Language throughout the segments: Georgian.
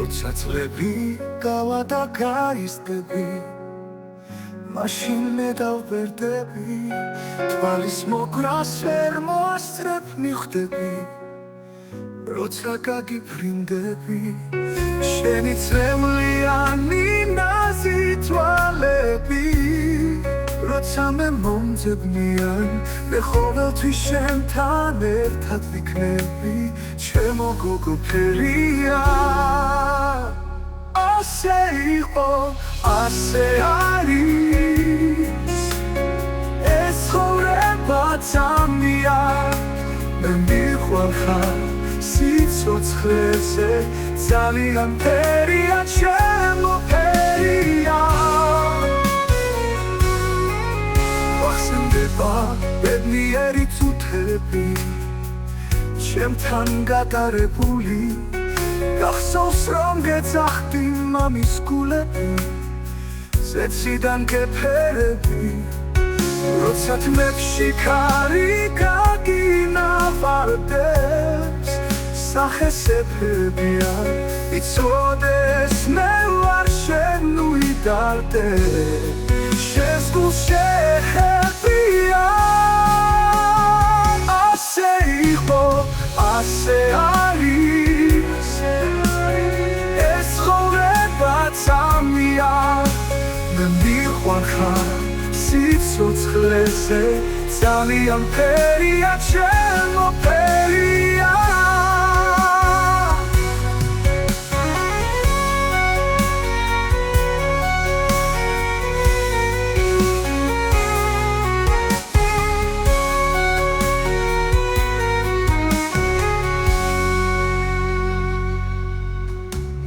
როცა წლები გავა და გაიზრდები მაშინ მე დავბერდები თვალის მოკრას ვერ მოასწრებ მიხვდები როცა გაგიფრინდები შენი წრემლიანი ნაზი თვალები როცა მე მომძებნიან მე ყოველთვის შენთან ერთად ვიქნები ჩემო გოგო ფერია ასე იყო ასე არის ეს ცხოვრება ძამია მე მიყვარხარ სიცოცხლეზე ძალიან ფერია ჩემო ფერია ვახსენდება ბედნიერი წუთები ჩემთან გატარებული გახსოვს რომ გეძახდი მამის გულები ზეციდან გეფერები როცა თმებში ქარი გაგინავარდებს სახესებებია იცოდეს მე ვარ შენ უიდარდე შენს გულს შეჰებია ასე იყო ასე არის ეს ცხოვრება ძამია მე მიყვარხარ სიცოცხლეზე ძალიან ფერია ჩემო ფერია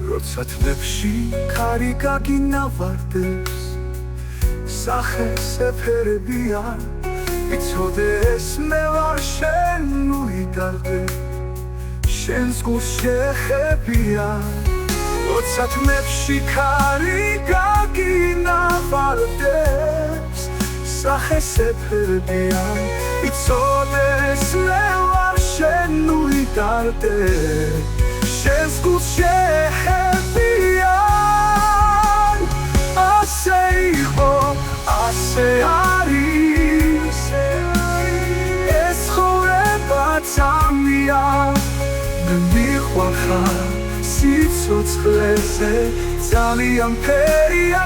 როცა თმებში ქარი გაგინავარდებს სახესებებია იცოდეს მე ვარ შენ უიდარდე შენს გულს შეჰებია როცა თმებში ქარი გაგინავარდებს სახესებებია იცოდეს მე ვარ შენ უიდარდე შენს გულს შეჰებია ასე იყო ასე არის ეს ცხოვრება ძამია მე მიყვარხარ სიცოცხლეზე ძალიან ფერია